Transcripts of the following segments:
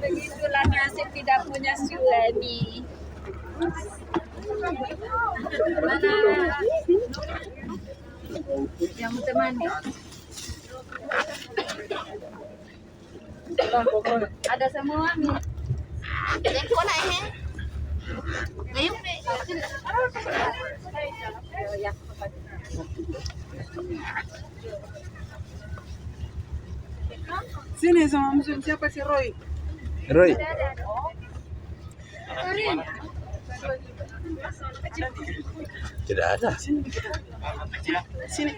Begitulah nasib tidak punya suami. Mana yang menemani? Ada semua nih. Yang kau naik? Sini sama musuh siapa si Roy? Roy. Tidak ada. Sini.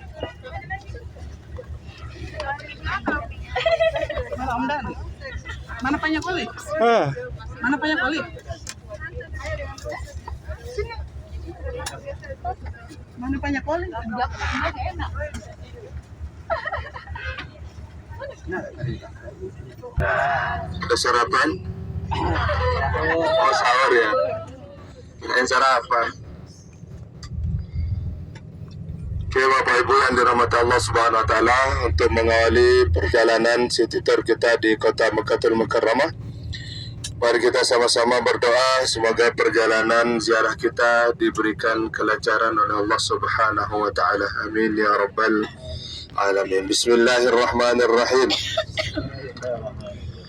Mana Om Dan? Mana banyak koli? Mana banyak koli? Mana banyak koli? Ada sarapan? Oh, sahur ya. Kirain sarapan. Oke, Bapak Ibu yang dirahmati Allah Subhanahu wa taala, untuk mengawali perjalanan city tour kita di Kota Makkatul Mukarramah, mari kita sama-sama berdoa semoga perjalanan ziarah kita diberikan kelancaran oleh Allah Subhanahu wa taala. Amin ya rabbal alamin. Bismillahirrahmanirrahim.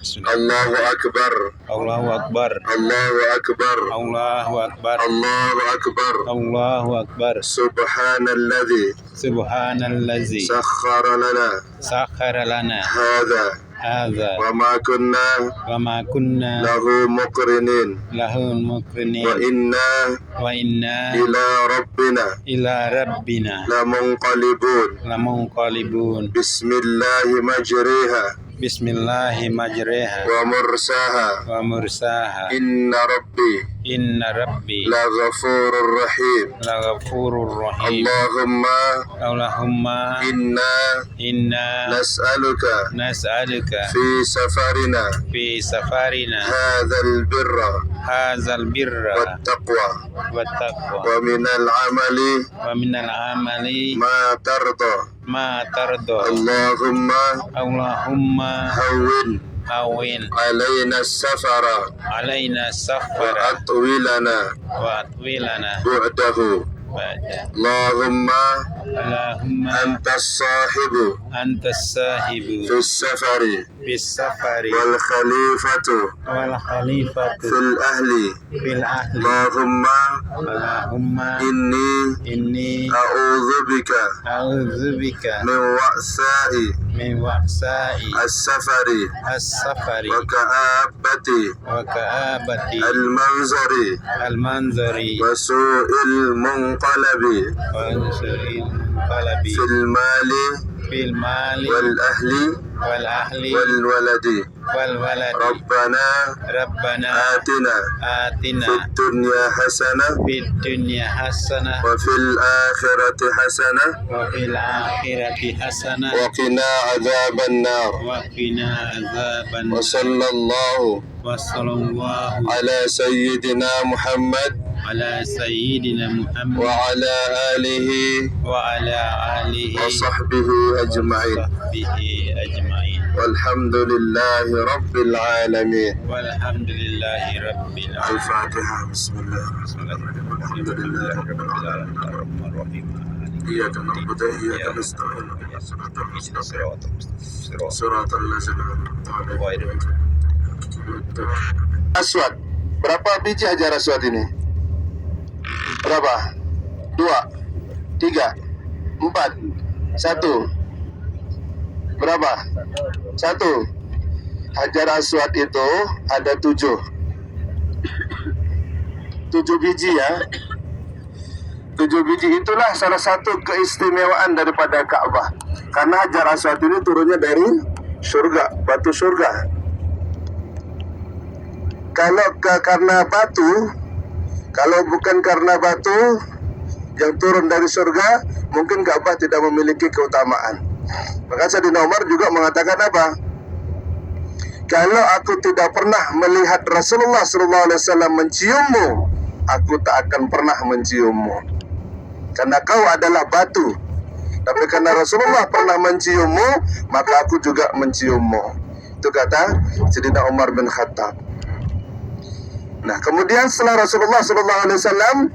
Allahu akbar. Allahu Akbar. Allahu akbar. Allahu Akbar. Allahu akbar. Allahu Akbar. Subhanalladzi Subhanallazi sakhkhara lana sakhkhara lana hadza hadza wa ma kunna wa ma kunna lahu muqrinin lahu wa muqrinin wa inna ila rabbina ila rabbina lamunqalibun. lamunqalibun. Bismillahi majriha Bismillahi majriha wa mursaha wa mursaha. inna rabbi Inna rabbi laghafurur rahim. laghafurur rahim. Allahumma Allahumma inna nas'aluka nas'aluka fi safarina hadzal birra wattaqwa wa minal amali ma tarda. Allahumma hawwin alaina safara wa atwilana bu'dahu. Allahumma antas sahibu fis safari wal khalifatu fil ahli. Allahumma inni a'udzubika min wa'sa'i as-safari wa ka'abati al-manzari wa su'il munqalabi fil mali wal ahli wal waladi. Rabbana atina fid dunya hasanah wa fil akhirati hasanah wa qina adzaban nar. Wa sallallahu ala sayyidina Muhammad wa ala alihi wa sahbihi ajma'in. Walhamdulillahi rabbil alamin. Al-Fatihah. Bismillahirrahmanirrahim. Alhamdulillahi rabbil alamin. Iyyaka na'budu wa iyyaka nasta'in. Shiratal ladzina an'amta 'alaihim. Aswad. Berapa biji hajar aswad ini? Berapa? 2, 3, 4, 1. Berapa? 1. Hajar aswad itu ada 7 biji ya. 7 biji itulah salah satu keistimewaan daripada Ka'bah. Karena hajar aswad ini turunnya dari surga, batu surga. Kalau bukan karena batu yang turun dari surga, mungkin Ka'bah tidak memiliki keutamaan. Maka Sayyidina Umar juga mengatakan apa? kalau aku tidak pernah melihat Rasulullah SAW menciummu, aku tak akan pernah menciummu. Karena kau adalah batu. Tapi karena Rasulullah pernah menciummu, maka aku juga menciummu. Itu kata Sayyidina Umar bin Khattab. Nah, kemudian setelah Rasulullah SAW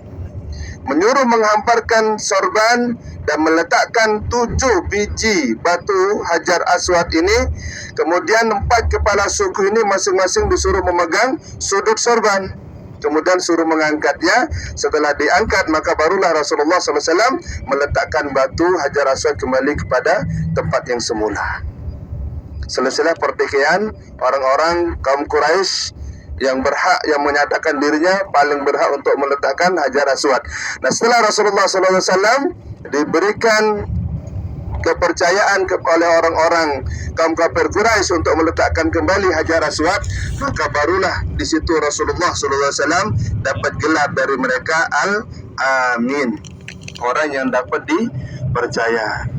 menyuruh menghamparkan sorban dan meletakkan 7 biji batu Hajar Aswad ini, kemudian 4 kepala suku ini masing-masing disuruh memegang sudut sorban, kemudian suruh mengangkatnya. Setelah diangkat, maka barulah Rasulullah SAW meletakkan batu Hajar Aswad kembali kepada tempat yang semula. Selesai pertikaian, orang-orang kaum Quraisy yang berhak, yang menyatakan dirinya paling berhak untuk meletakkan Hajar Aswad. Nah, setelah Rasulullah SAW diberikan kepercayaan oleh orang-orang kaum kafir Quraisy untuk meletakkan kembali Hajar Aswad, maka barulah di situ Rasulullah SAW dapat gelar dari mereka Al-Amin, orang yang dapat dipercaya.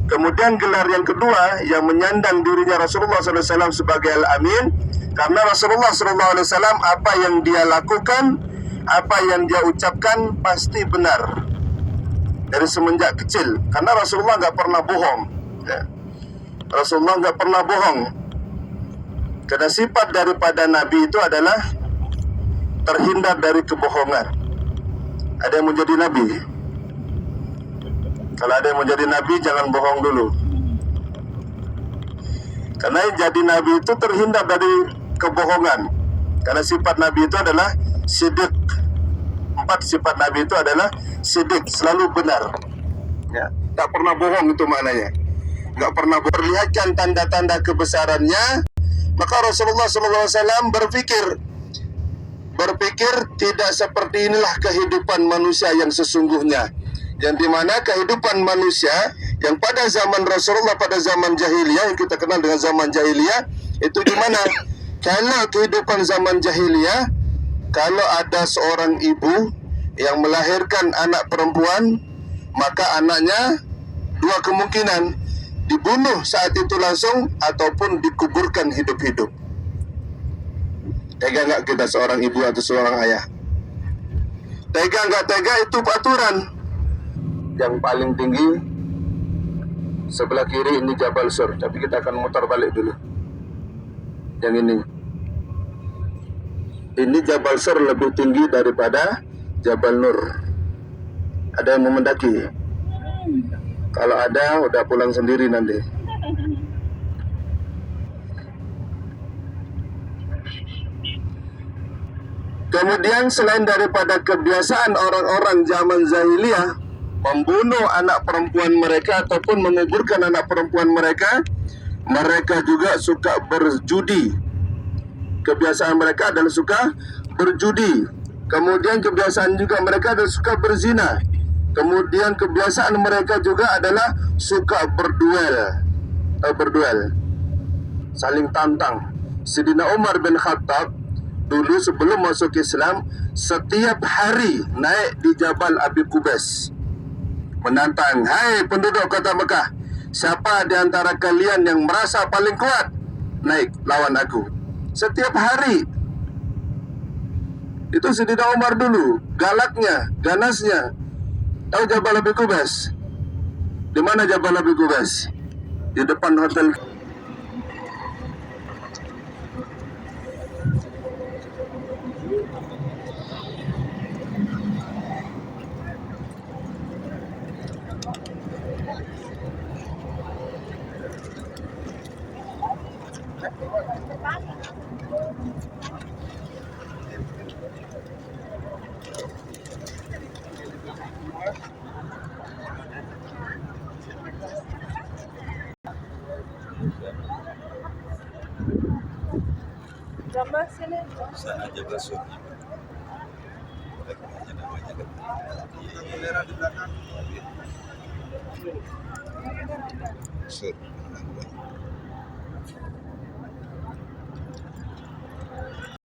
Kemudian gelar yang kedua yang menyandang dirinya Rasulullah SAW sebagai Al-Amin, karena Rasulullah SAW apa yang dia lakukan, apa yang dia ucapkan pasti benar dari semenjak kecil. Karena Rasulullah nggak pernah bohong, ya. Rasulullah nggak pernah bohong. Karena sifat daripada Nabi itu adalah terhindar dari kebohongan. Ada yang menjadi Nabi? Kalau ada yang menjadi Nabi, jangan bohong dulu. Karena jadi Nabi itu terhindar dari kebohongan. Karena sifat Nabi itu adalah siddiq. 4 sifat Nabi itu adalah siddiq, selalu benar. Ya, tak pernah bohong itu maknanya. Tak pernah memperlihatkan tanda-tanda kebesarannya. Maka Rasulullah SAW berpikir tidak seperti inilah kehidupan manusia yang sesungguhnya. Yang dimana kehidupan manusia yang pada zaman Rasulullah, pada zaman jahiliyah, yang kita kenal dengan zaman jahiliyah, itu dimana kalau kehidupan zaman jahiliyah, kalau ada seorang ibu yang melahirkan anak perempuan, maka anaknya 2 kemungkinan, dibunuh saat itu langsung ataupun dikuburkan hidup-hidup. Tega nggak kita seorang ibu atau seorang ayah? Tega nggak tega, itu aturan. Yang paling tinggi sebelah kiri ini Jabal Sur, tapi kita akan mutar balik dulu. Yang ini Jabal Sur lebih tinggi daripada Jabal Nur. Ada yang mau mendaki? Kalau ada, udah pulang sendiri nanti. Kemudian selain daripada kebiasaan orang-orang zaman jahiliyah membunuh anak perempuan mereka ataupun menguburkan anak perempuan mereka, mereka juga suka berjudi. Kebiasaan mereka adalah suka berjudi. Kemudian kebiasaan juga mereka adalah suka berzina. Kemudian kebiasaan mereka juga adalah suka berduel, saling tantang. Sayyidina Umar bin Khattab dulu sebelum masuk Islam, setiap hari naik di Jabal Abi Qubais menantang, hai penduduk kota Mekah, siapa di antara kalian yang merasa paling kuat, naik lawan aku. Setiap hari. Itu Sayyidina Umar dulu, galaknya, ganasnya. Tahu Jabal Abi Qubais? Di mana Jabal Abi Qubais? Di depan hotel. Gambar sini. Sana Jabal Sur. Bendera di belakang. Sur.